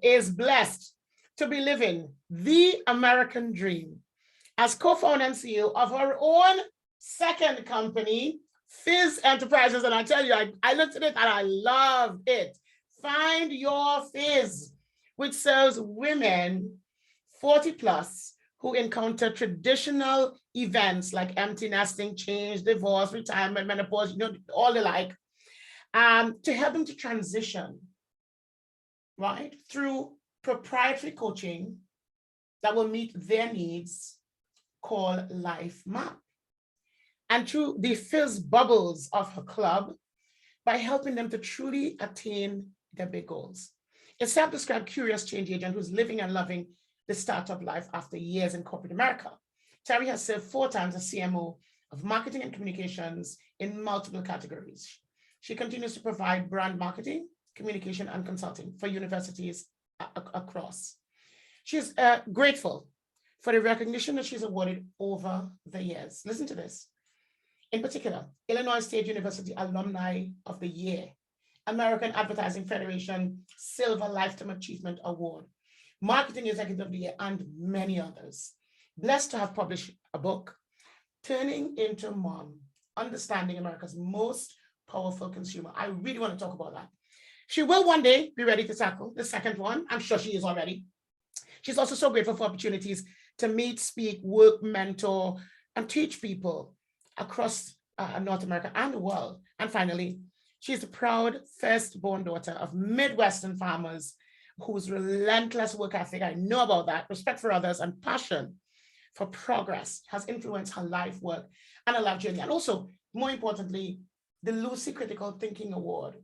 is blessed to be living the American dream as co-founder and CEO of her own second company, Fizz Enterprises. And I tell you, I looked at it and I love it. Find Your Fizz, which serves women 40 plus who encounter traditional events like empty nesting, change, divorce, retirement, menopause, all the like, to help them to transition, right, through proprietary coaching that will meet their needs, called Life Map. And through the Fizz bubbles of her club, by helping them to truly attain their big goals. A self-described curious change agent who's living and loving the startup life after years in corporate America. Teri has served 4 times as CMO of marketing and communications in multiple categories. She continues to provide brand marketing, communication, and consulting for universities across. She is grateful for the recognition that she's awarded over the years. Listen to this. In particular, Illinois State University Alumni of the Year, American Advertising Federation Silver Lifetime Achievement Award, Marketing Executive of the Year, and many others. Blessed to have published a book, Turning into Mom, Understanding America's Most Powerful Consumer. I really want to talk about that. She will one day be ready to tackle the second one. I'm sure she is already. She's also so grateful for opportunities to meet, speak, work, mentor, and teach people across North America and the world. And finally, she's the proud firstborn daughter of Midwestern farmers whose relentless work ethic, I know about that, respect for others, and passion for progress has influenced her life work and her life journey. And also, more importantly, the Lucy Critical Thinking Award.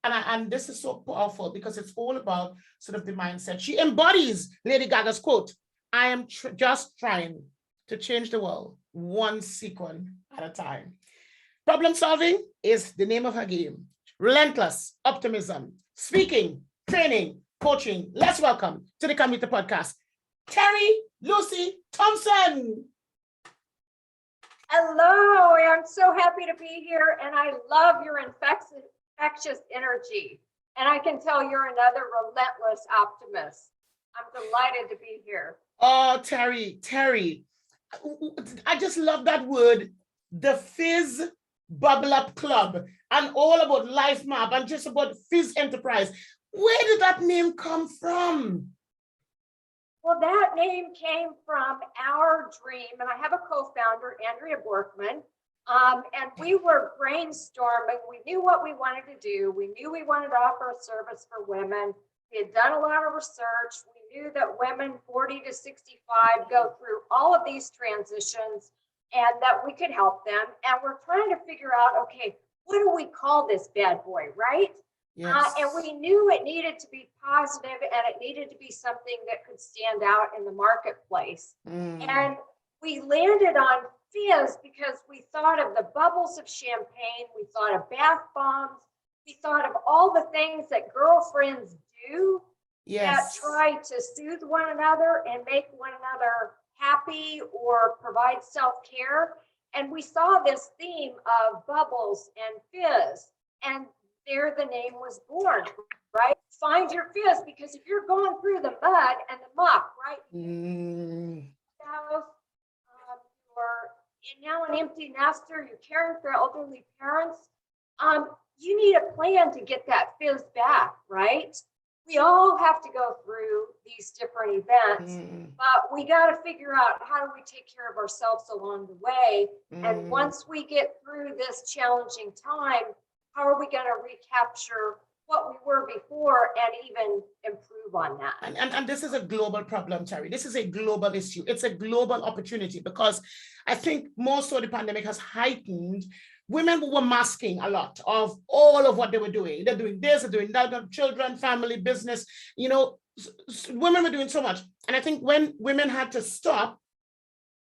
And this is so powerful because it's all about sort of the mindset. She embodies Lady Gaga's quote, I am just trying to change the world one sequin at a time. Problem solving is the name of her game. Relentless optimism, speaking, training, coaching. Let's welcome to the Come Meet the Podcast, Teri Lucy Thompson. Hello, I'm so happy to be here, and I love your infectious energy. And I can tell you're another relentless optimist. I'm delighted to be here. Oh, Teri, I just love that word, the Fizz Bubble Up Club, and all about Life Map and just about Fizz Enterprise. Where did that name come from? Well, that name came from our dream, and I have a co-founder, Andrea Borkman, and we were brainstorming. We knew what we wanted to do. We knew we wanted to offer a service for women. We had done a lot of research. We knew that women 40 to 65 go through all of these transitions and that we could help them. And we're trying to figure out, okay, what do we call this bad boy, right? Yes. And we knew it needed to be positive and it needed to be something that could stand out in the marketplace. And we landed on Fizz because we thought of the bubbles of champagne, we thought of bath bombs, we thought of all the things that girlfriends do that try to soothe one another and make one another happy or provide self-care. And we saw this theme of bubbles and Fizz, and there the name was born, right? Find your Fizz, because if you're going through the mud and the muck, right? You're now an empty nester, you're caring for elderly parents. You need a plan to get that Fizz back, right? We all have to go through these different events, but we got to figure out how do we take care of ourselves along the way. And once we get through this challenging time, how are we going to recapture what we were before and even improve on that? And this is a global problem, Teri. This is a global issue. It's a global opportunity because I think more so the pandemic has heightened. Women were masking a lot of all of what they were doing. They're doing this, they're doing that, children, family, business, women were doing so much. And I think when women had to stop,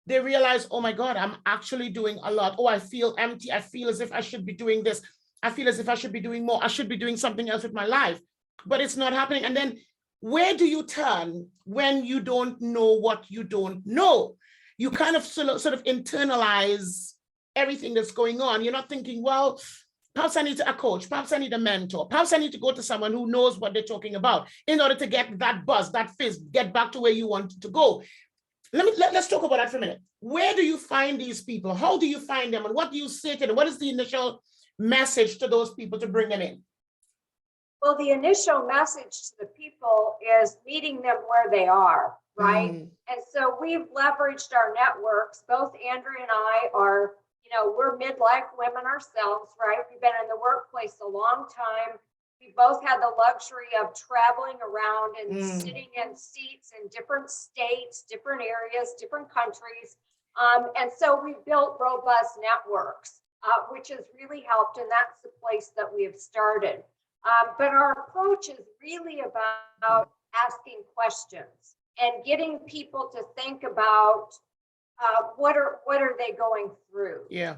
they realized, oh my God, I'm actually doing a lot. Oh, I feel empty. I feel as if I should be doing this. I feel as if I should be doing more. I should be doing something else with my life, but it's not happening. And then where do you turn when you don't know what you don't know? You kind of sort of internalize everything that's going on. You're not thinking, well, perhaps I need a coach, perhaps I need a mentor, perhaps I need to go to someone who knows what they're talking about in order to get that buzz, that fizz, get back to where you want to go. Let's talk about that for a minute. Where do you find these people? How do you find them? And what do you say to them? What is the initial message to those people to bring them in? Well, the initial message to the people is meeting them where they are, right? And so we've leveraged our networks. Both Andrea and I are, we're midlife women ourselves, right? We've been in the workplace a long time. We both had the luxury of traveling around and sitting in seats in different states, different areas, different countries. And so we built robust networks, which has really helped. And that's the place that we have started. But our approach is really about asking questions and getting people to think about what are they going through. Yeah.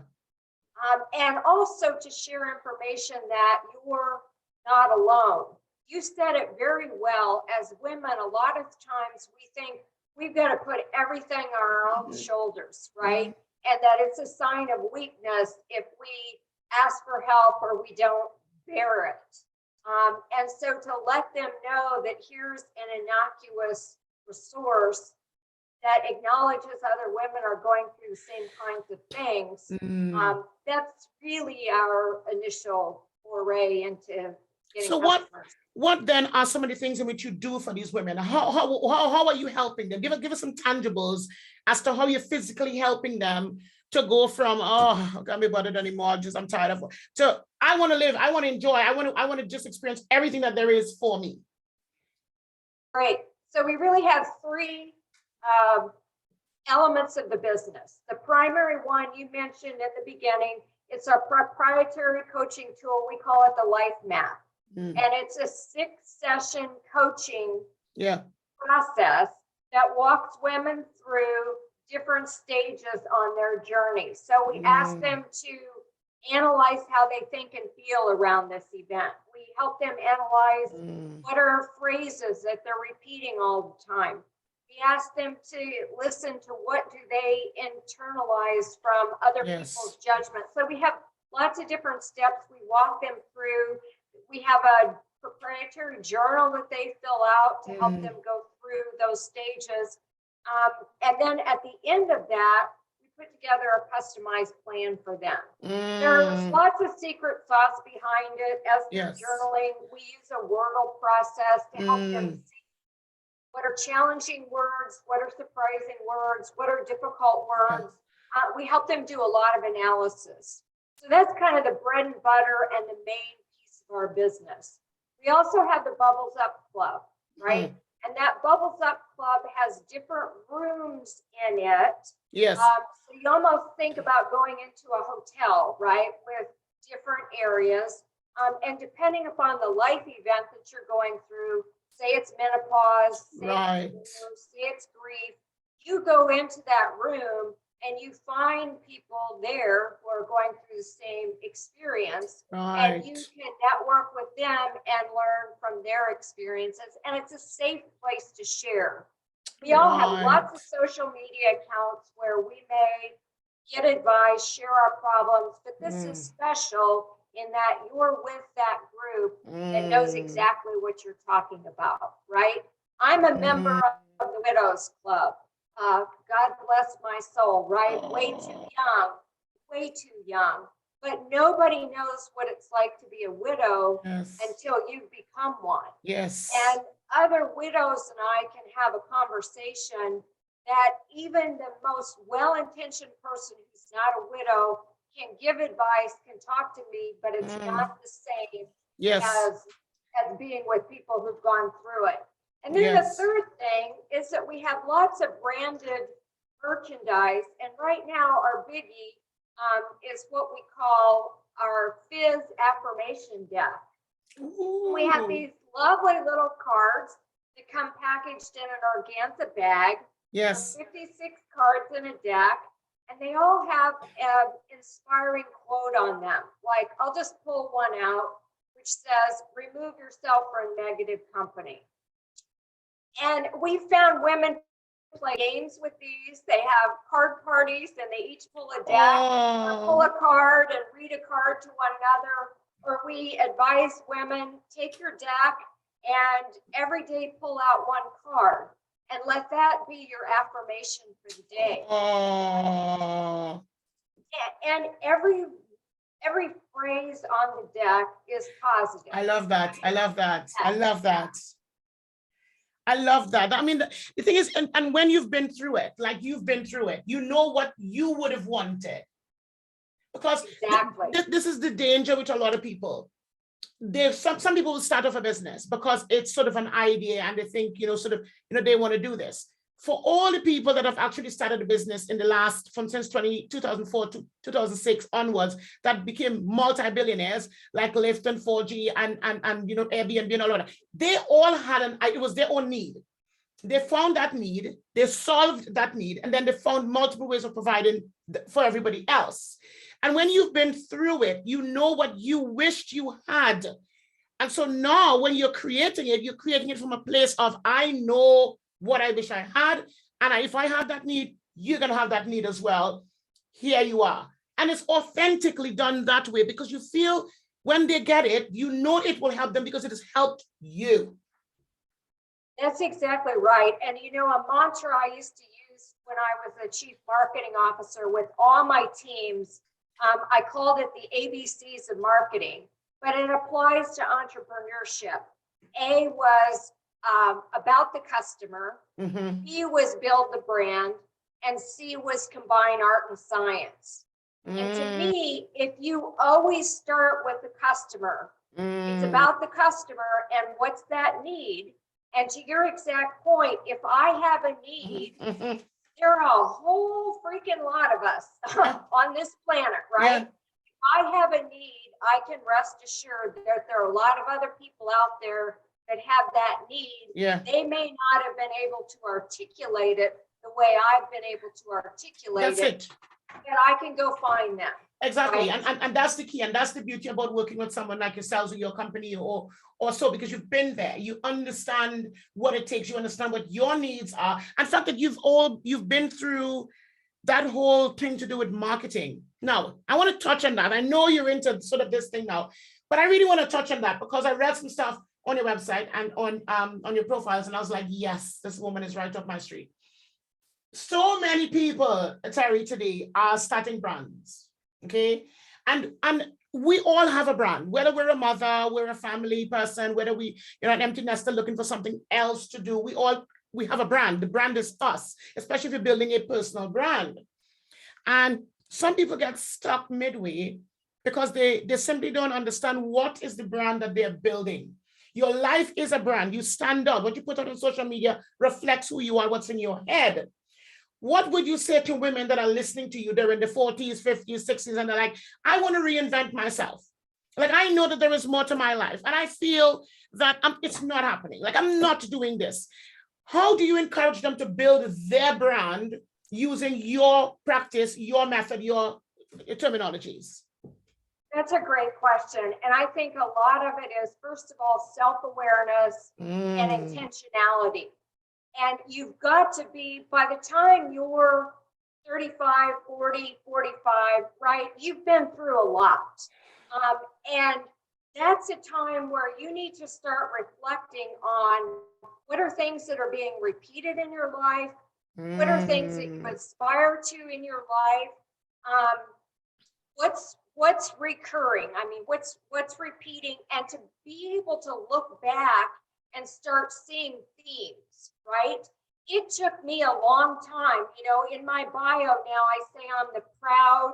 And also to share information that you're not alone. You said it very well. As women, a lot of times we think we've got to put everything on our own shoulders, right? And that it's a sign of weakness if we ask for help or we don't bear it. And so to let them know that here's an innocuous resource that acknowledges other women are going through the same kinds of things, that's really our initial foray into getting customers. What then are some of the things in which you do for these women? How are you helping them? Give us some tangibles as to how you're physically helping them to go from, I can't be bothered anymore, I'm tired of, to I want to live, I want to enjoy, I want to just experience everything that there is for me. Great. So we really have three elements of the business. The primary one you mentioned at the beginning, it's our proprietary coaching tool. We call it the Life Map. And it's a 6-session coaching process that walks women through different stages on their journey. So we ask them to analyze how they think and feel around this event. We help them analyze what are phrases that they're repeating all the time. We ask them to listen to what do they internalize from other people's judgment. So we have lots of different steps. We walk them through. We have a proprietary journal that they fill out to help them go through those stages. And then at the end of that, we put together a customized plan for them. There's lots of secret sauce behind it. As they're journaling, we use a Wordle process to help them see what are challenging words, what are surprising words, what are difficult words. We help them do a lot of analysis. So that's kind of the bread and butter and the main piece of our business. We also have the Bubbles Up Club, right? And that Bubbles Up Club has different rooms in it. Yes. So you almost think about going into a hotel, right, with different areas. And depending upon the life event that you're going through, say it's menopause, say it's grief, you go into that room and you find people there who are going through the same experience, and you can network with them and learn from their experiences. And it's a safe place to share. We all have lots of social media accounts where we may get advice, share our problems, but this is special in that you're with that group that knows exactly what you're talking about, right? I'm a member of the Widows Club. God bless my soul, right? Way too young. But nobody knows what it's like to be a widow until you become one. Yes. And other widows and I can have a conversation that even the most well-intentioned person who's not a widow can give advice, can talk to me, but it's not the same as being with people who've gone through it. And then the third thing is that we have lots of branded merchandise. And right now our biggie is what we call our Fizz affirmation deck. We have these lovely little cards that come packaged in an organza bag. Yes. 56 cards in a deck. And they all have an inspiring quote on them. Like, I'll just pull one out, which says, remove yourself from negative company. And we found women play games with these. They have card parties and they each pull a deck, or pull a card and read a card to one another. Or we advise women, take your deck and every day pull out one card and let that be your affirmation for the day. And every phrase on the deck is positive. I love that. I love that. I love that. I love that. I mean, the thing is, and when you've been through it, like you've been through it, you know what you would have wanted. Because exactly. This is the danger with a lot of people. There's some people will start off a business because it's sort of an idea and they think, they want to do this. For all the people that have actually started a business in the last, since 2004 to 2006 onwards, that became multi-billionaires like Lyft and 4G and Airbnb and all of that, they all had it was their own need. They found that need, they solved that need, and then they found multiple ways of providing for everybody else. And when you've been through it, you know what you wished you had. And so now when you're creating it from a place of, I know what I wish I had. And if I have that need, you're going to have that need as well. Here you are. And it's authentically done that way because you feel when they get it, you know it will help them because it has helped you. That's exactly right. And a mantra I used to use when I was a chief marketing officer with all my teams, I called it the ABCs of marketing, but it applies to entrepreneurship. A was about the customer, Mm-hmm. B was build the brand, and C was combine art and science. And to me, if you always start with the customer, it's about the customer and what's that need. And to your exact point, if I have a need, there are a whole freaking lot of us on this planet, right? Yeah. If I have a need, I can rest assured that there are a lot of other people out there that have that need. Yeah. They may not have been able to articulate it the way I've been able to articulate it, but I can go find them. Exactly. Right? And that's the key. And that's the beauty about working with someone like yourselves or your company or so, because you've been there. You understand what it takes. You understand what your needs are. And the fact that you've been through that whole thing to do with marketing. Now, I want to touch on that. I know you're into sort of this thing now, but I really want to touch on that because I read some stuff on your website and on your profiles, and I was like, yes, this woman is right up my street. So many people, Teri, today are starting brands. Okay. And we all have a brand, whether we're a mother, we're a family person, whether you're an empty nester looking for something else to do. We have a brand. The brand is us, especially if you're building a personal brand. And some people get stuck midway because they simply don't understand what is the brand that they're building. Your life is a brand. You stand out. What you put out on social media reflects who you are, what's in your head. What would you say to women that are listening to you? They're in the 40s, 50s, 60s, and they're like, I want to reinvent myself. Like, I know that there is more to my life, and I feel that it's not happening. Like, I'm not doing this. How do you encourage them to build their brand using your practice, your method, your terminologies? That's a great question. And I think a lot of it is, first of all, self-awareness and intentionality. And you've got to be, by the time you're 35, 40, 45, right, you've been through a lot. And that's a time where you need to start reflecting on what are things that are being repeated in your life? What are things that you aspire to in your life? What's recurring? I mean, what's repeating? And to be able to look back and start seeing themes, right? It took me a long time. In my bio now, I say I'm the proud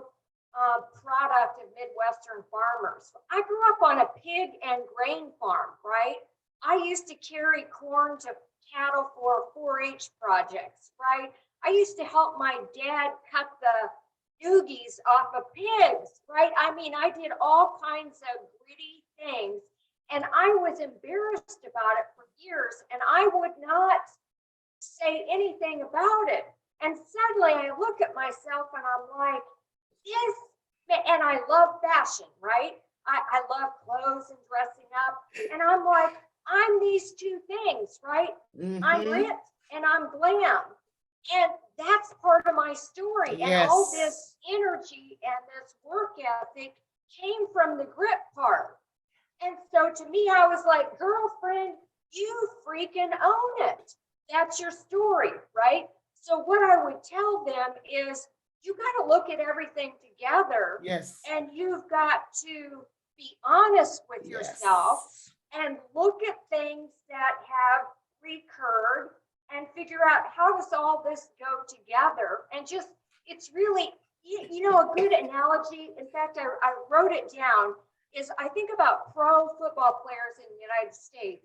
product of Midwestern farmers. I grew up on a pig and grain farm, right? I used to carry corn to cattle for 4-H projects, right? I used to help my dad cut the doogies off of pigs, right? I mean, I did all kinds of gritty things. And I was embarrassed about it for years, and I would not say anything about it. And suddenly I look at myself and I'm like, and I love fashion, right? I love clothes and dressing up. And I'm like, I'm these two things, right? I'm rich and I'm glam. And that's part of my story. And all Yes. this energy and this work ethic came from the grit part. And so to me, I was like, girlfriend, you freaking own it. That's your story, right? So what I would tell them is you got to look at everything together. Yes. And you've got to be honest with yourself and look at things that have recurred and figure out how does all this go together. And just, it's really, a good analogy. In fact, I wrote it down, is I think about pro football players in the United States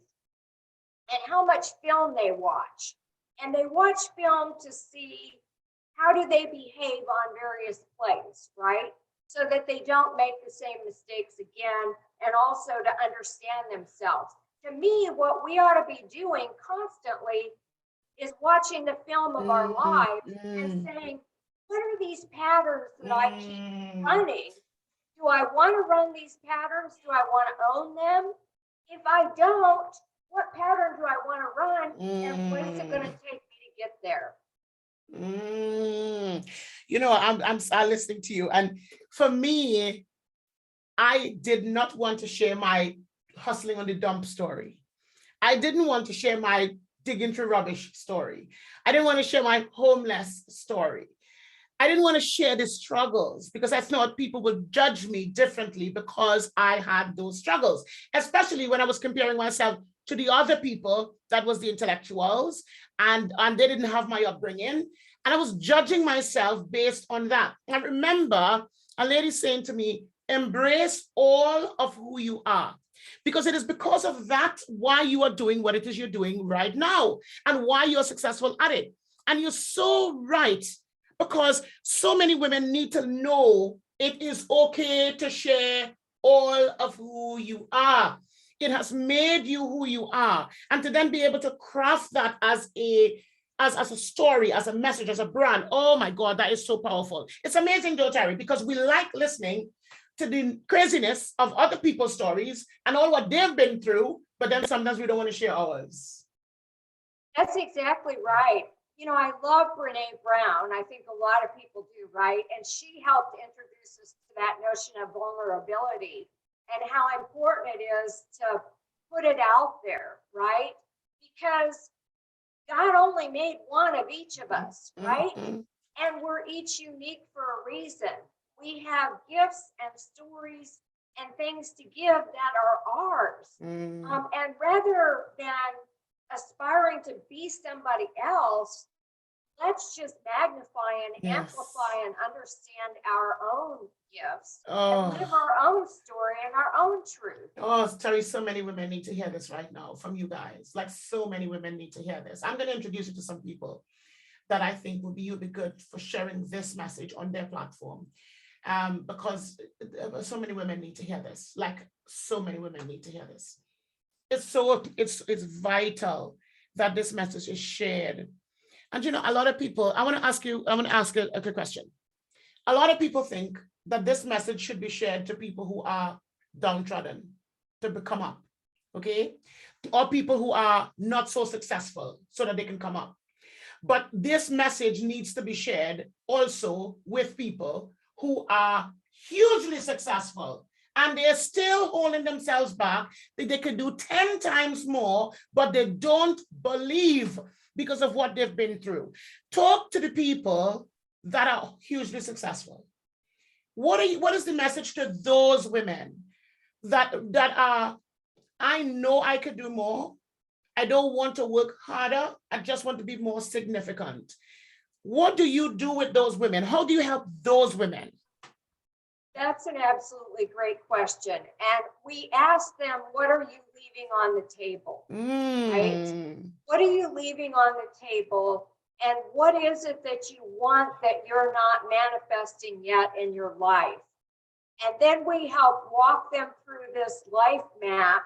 and how much film they watch. And they watch film to see how do they behave on various plays, right? So that they don't make the same mistakes again, and also to understand themselves. To me, what we ought to be doing constantly is watching the film of our lives and saying, what are these patterns that I keep running? Do I want to run these patterns? Do I want to own them? If I don't, what pattern do I want to run? And what is it going to take me to get there? I'm listening to you. And for me, I did not want to share my hustling on the dump story. I didn't want to share my digging through rubbish story. I didn't want to share my homeless story. I didn't want to share the struggles because I thought people would judge me differently because I had those struggles, especially when I was comparing myself to the other people that was the intellectuals and they didn't have my upbringing. And I was judging myself based on that. I remember a lady saying to me, embrace all of who you are, because it is because of that why you are doing what it is you're doing right now and why you're successful at it. And you're so right, because so many women need to know it is okay to share all of who you are. It has made you who you are. And to then be able to craft that as a story, as a message, as a brand, oh my God, that is so powerful. It's amazing though, Teri, because we like listening to the craziness of other people's stories and all what they've been through, but then sometimes we don't want to share ours. That's exactly right. I love Brene Brown. I think a lot of people do, right? And she helped introduce us to that notion of vulnerability and how important it is to put it out there, right? Because God only made one of each of us, right? And we're each unique for a reason. We have gifts and stories and things to give that are ours. And rather than aspiring to be somebody else, let's just magnify and amplify and understand our own gifts and live our own story and our own truth. Oh, Teri, so many women need to hear this right now from you guys. Like, so many women need to hear this. I'm going to introduce you to some people that I think would be good for sharing this message on their platform. Because so many women need to hear this. Like, so many women need to hear this. It's vital that this message is shared. And a lot of people, I want to ask a quick question. A lot of people think that this message should be shared to people who are downtrodden, to come up, okay? Or people who are not so successful so that they can come up. But this message needs to be shared also with people who are hugely successful and they're still holding themselves back. They could do 10 times more, but they don't believe because of what they've been through. Talk to the people that are hugely successful. What is the message to those women that are, I know I could do more. I don't want to work harder. I just want to be more significant. What do you do with those women? How do you help those women? That's an absolutely great question. And we ask them, what are you leaving on the table? Right? What are you leaving on the table? And what is it that you want that you're not manifesting yet in your life? And then we help walk them through this life map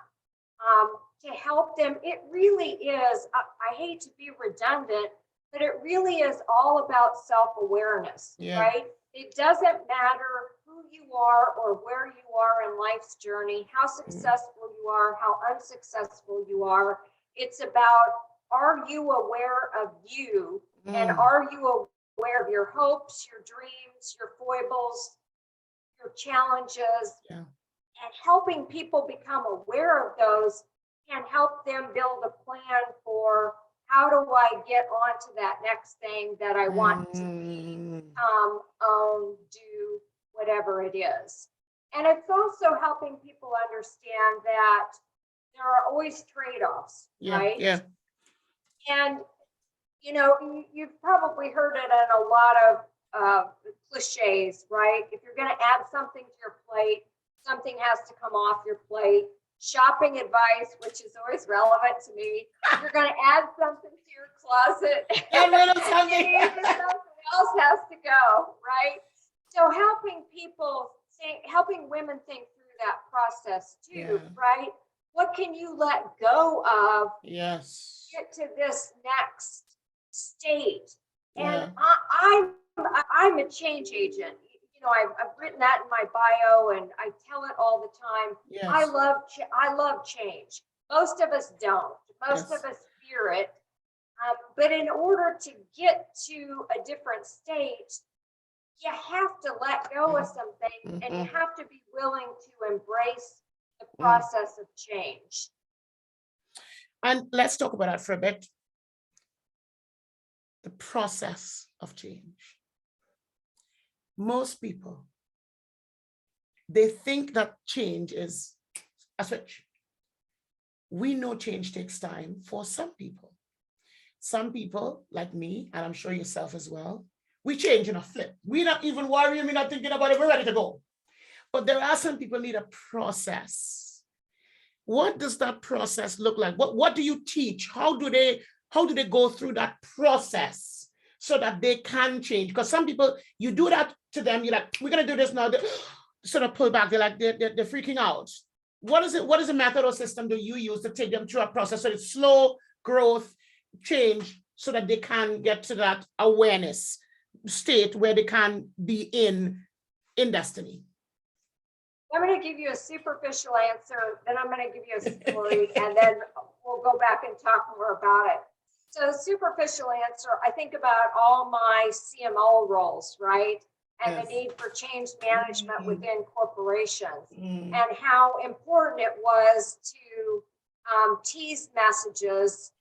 to help them. It really is, I hate to be redundant, but it really is all about self-awareness, right? It doesn't matter who you are or where you are in life's journey, how successful you are, how unsuccessful you are. It's about are you aware of you? And are you aware of your hopes, your dreams, your foibles, your challenges? Yeah. And helping people become aware of those can help them build a plan for how do I get onto that next thing that I want to be, own, do, whatever it is. And it's also helping people understand that there are always trade-offs, right? Yeah. And, you know, you've probably heard it in a lot of cliches, right? If you're going to add something to your plate, something has to come off your plate. Shopping advice, which is always relevant to me. If you're going to add something to your closet, something else has to go, right? So helping people think, helping women think through that process too, right? What can you let go of? Yes. Get to this next state. Yeah. And I'm a change agent. You know, I've written that in my bio, and I tell it all the time. Yes. I love change. Most of us don't. Most of us fear it. But in order to get to a different state, you have to let go of something, and you have to be willing to embrace the process of change. And let's talk about that for a bit. The process of change. Most people, they think that change is a switch. We know change takes time for some people. Some people, like me, and I'm sure yourself as well, we change in a flip. We're not even worrying, we're not thinking about it, we're ready to go. But there are some people who need a process. What does that process look like? What do you teach? How do they go through that process so that they can change? Because some people, you do that to them, you're like, we're gonna do this now. They sort of pull back, they're freaking out. What is a method or system do you use to take them through a process so it's slow growth, change, so that they can get to that awareness state where they can be in destiny? I'm going to give you a superficial answer, then I'm going to give you a story, and then we'll go back and talk more about it. So superficial answer, I think about all my CMO roles, right? And the need for change management within corporations, and how important it was to tease messages,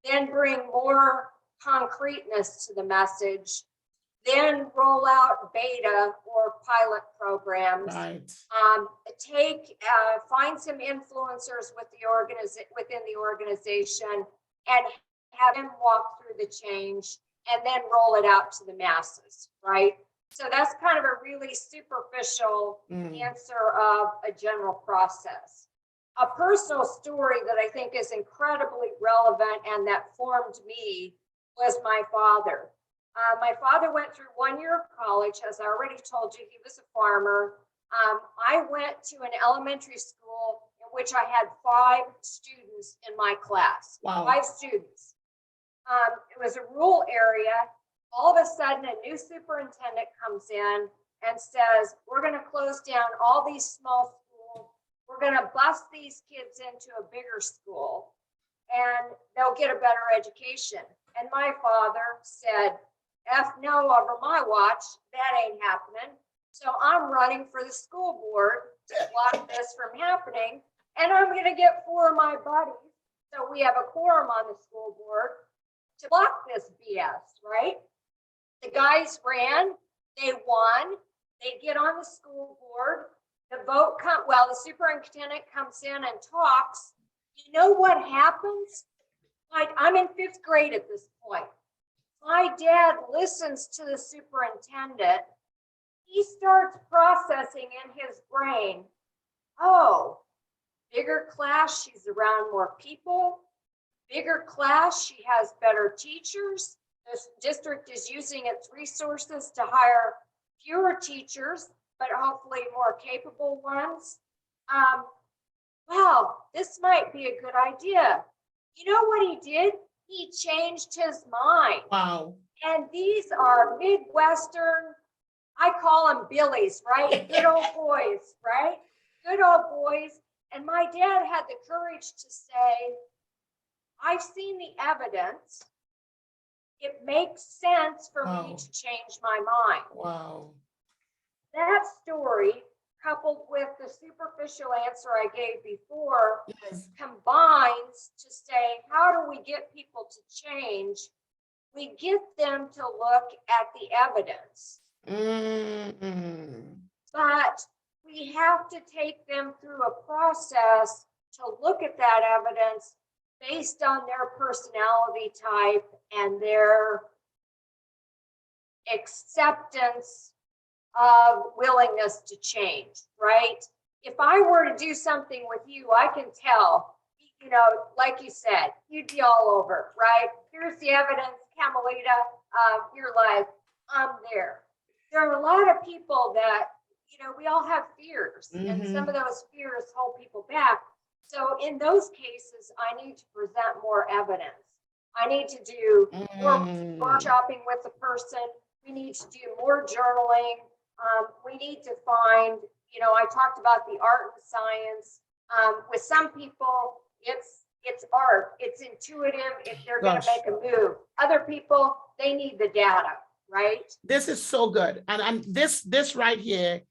then bring more concreteness to the message, then roll out beta or pilot programs. Right. Find some influencers within the organization and have them walk through the change, and then roll it out to the masses, right? So that's kind of a really superficial answer of a general process. A personal story that I think is incredibly relevant and that formed me was my father. My father went through 1 year of college. As I already told you, he was a farmer. I went to an elementary school in which I had 5 students in my class. Wow. 5 students. It was a rural area. All of a sudden, a new superintendent comes in and says, we're going to close down all these small schools. We're going to bus these kids into a bigger school, and they'll get a better education. And my father said, F no, over my watch, that ain't happening. So I'm running for the school board to block this from happening. And I'm going to get 4 of my buddies, so we have a quorum on the school board, to block this BS, right? The guys ran, they won, they get on the school board, the vote the superintendent comes in and talks. You know what happens? I'm in 5th grade at this point. My dad listens to the superintendent. He starts processing in his brain, oh, bigger class, she's around more people. Bigger class, she has better teachers. This district is using its resources to hire fewer teachers, but hopefully more capable ones. Well, this might be a good idea. You know what he did? He changed his mind. Wow. And these are Midwestern, I call them Billies, right? Good old boys, right? Good old boys. And my dad had the courage to say, I've seen the evidence. It makes sense for me Wow. to change my mind. Wow. That story, coupled with the superficial answer I gave before, Yes. combines to say, how do we get people to change? We get them to look at the evidence. Mm-hmm. But we have to take them through a process to look at that evidence based on their personality type and their acceptance of willingness to change, right? If I were to do something with you, I can tell, you know, like you said, you'd be all over, right? Here's the evidence, Camelita, you're like, I'm there. There are a lot of people that, you know, we all have fears, and some of those fears hold people back. So in those cases, I need to present more evidence. I need to do more workshopping with the person. We need to do more journaling. We need to find, you know, I talked about the art and science. With some people, it's art, it's intuitive if they're going to make a move. Other people, they need the data, right? This is so good. And this right here,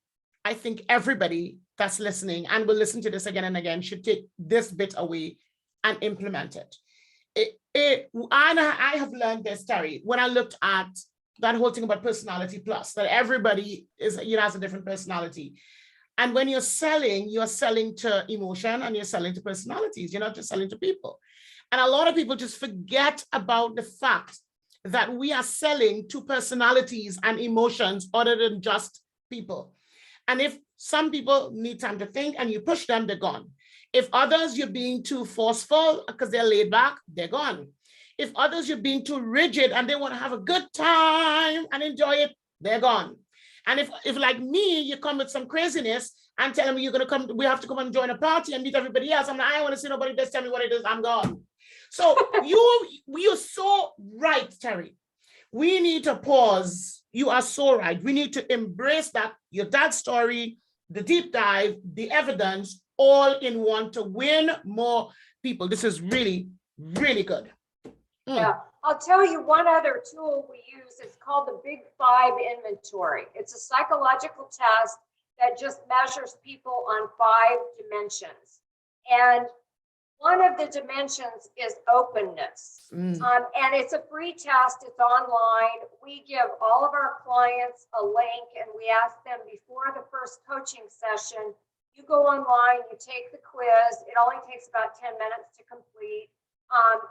I think everybody that's listening and will listen to this again and again should take this bit away and implement it. I have learned this, Teri, when I looked at that whole thing about personality plus, that everybody is, you know, has a different personality. And when you're selling to emotion and you're selling to personalities. You're not just selling to people. And a lot of people just forget about the fact that we are selling to personalities and emotions other than just people. And if some people need time to think and you push them, they're gone. If others you're being too forceful because they're laid back, they're gone. If others you're being too rigid and they want to have a good time and enjoy it, they're gone. And if like me, you come with some craziness and tell me you're going to come, we have to come and join a party and meet everybody else. I'm like, I don't want to see nobody, just tell me what it is, I'm gone. So you're so right, Teri. We need to pause. You are so right. We need to embrace that, your dad's story, the deep dive, the evidence, all in one to win more people. This is really, really good. Yeah, I'll tell you one other tool we use. It's called the Big Five Inventory. It's a psychological test that just measures people on 5 dimensions. And one of the dimensions is openness. And it's a free test. It's online. We give all of our clients a link and we ask them before the first coaching session, you go online, you take the quiz. It only takes about 10 minutes to complete.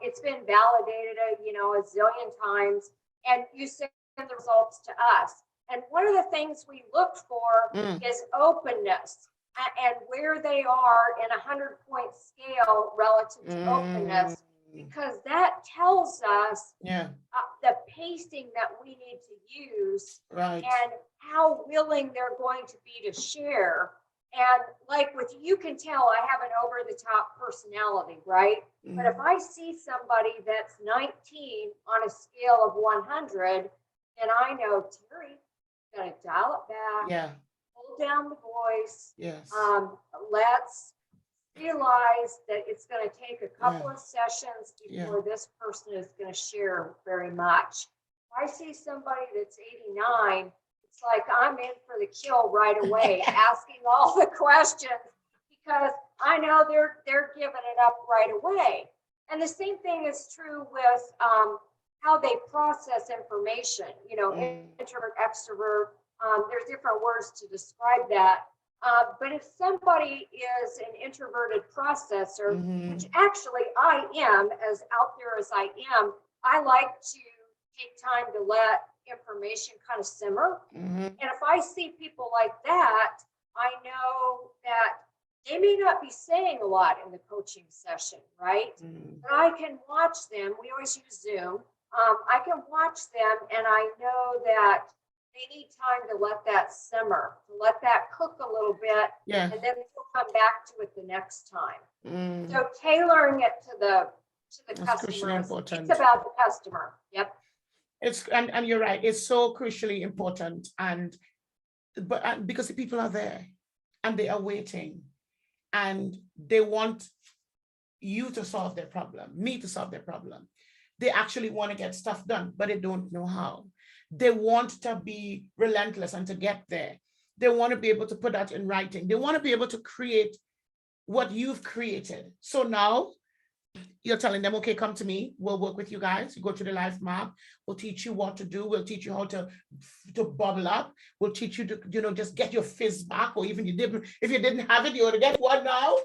It's been validated, you know, a zillion times, and you send the results to us. And one of the things we look for is openness and where they are in a 100-point scale relative to openness, because that tells us the pacing that we need to use and how willing they're going to be to share. And like with you can tell I have an over-the-top personality, right? But if I see somebody that's 19 on a scale of 100, then I know Teri got to dial it back, hold down the voice. Let's realize that it's going to take a couple of sessions before this person is going to share very much. If I see somebody that's 89, it's like I'm in for the kill right away, asking all the questions because I know they're giving it up right away. And the same thing is true with how they process information. You know, introvert, extrovert. There's different words to describe that. But if somebody is an introverted processor, which actually I am, as out there as I am, I like to take time to let information kind of simmer. And if I see people like that, I know that they may not be saying a lot in the coaching session, right? But I can watch them. We always use Zoom. I can watch them and I know that they need time to let that simmer, to let that cook a little bit, and then we'll come back to it the next time. So tailoring it to the customer, it's about the customer. Yep. It's and you're right. It's so crucially important, but because the people are there, and they are waiting, and they want you to solve their problem, me to solve their problem. They actually want to get stuff done, but they don't know how. They want to be relentless and to get there. They want to be able to put that in writing. They want to be able to create what you've created. So now you're telling them, okay, come to me. We'll work with you guys. You go to the life map. We'll teach you what to do. We'll teach you how to bubble up. We'll teach you to, just get your fizz back, or even if you didn't have it, you ought to get one now.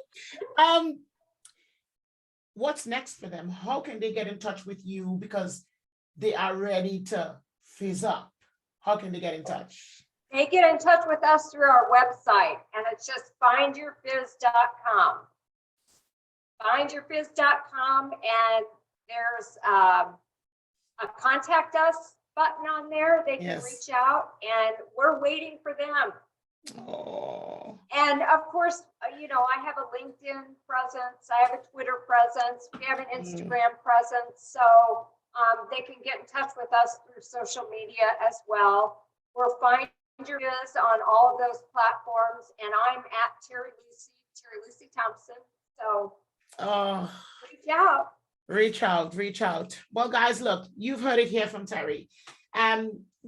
What's next for them? How can they get in touch with you because they are ready to fizz up? How can they get in touch? They get in touch with us through our website, and it's just findyourfizz.com. Findyourfizz.com, and there's a contact us button on there. They can reach out, and we're waiting for them. Oh. And of course, I have a LinkedIn presence, I have a Twitter presence, we have an Instagram presence, so they can get in touch with us through social media as well. We're Find Your Fizz on all of those platforms, and I'm at Teri Lucy Thompson. So reach out. Well, guys, look, you've heard it here from Teri.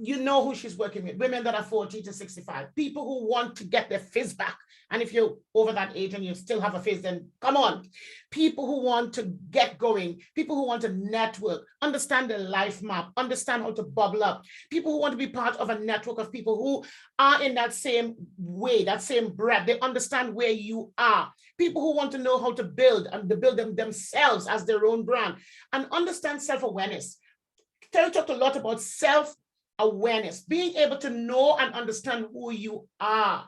You know who she's working with, women that are 40 to 65, people who want to get their fizz back. And if you're over that age and you still have a fizz, then come on. People who want to get going, people who want to network, understand the life map, understand how to bubble up, people who want to be part of a network of people who are in that same way, that same breath. They understand where you are. People who want to know how to build and to build them themselves as their own brand and understand self-awareness. Teri talked a lot about self-awareness, being able to know and understand who you are.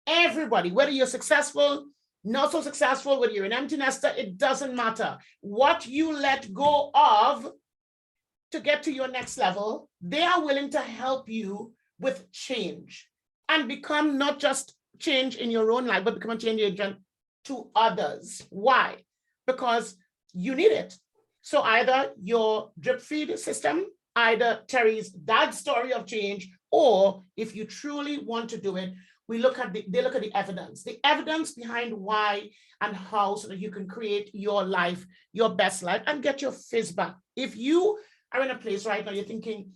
Everybody, whether you're successful, not so successful, whether you're an empty nester, it doesn't matter. What you let go of to get to your next level, they are willing to help you with change and become not just change in your own life, but become a change agent to others. Why? Because you need it. So either your drip feed system, either Teri's dad's story of change, or if you truly want to do it, they look at the evidence behind why and how, so that you can create your life, your best life, and get your fizz back. If you are in a place right now, you're thinking,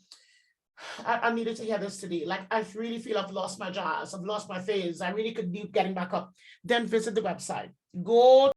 I needed to hear this today. Like, I really feel I've lost my jazz, I've lost my fizz, I really could be getting back up. Then visit the website. Go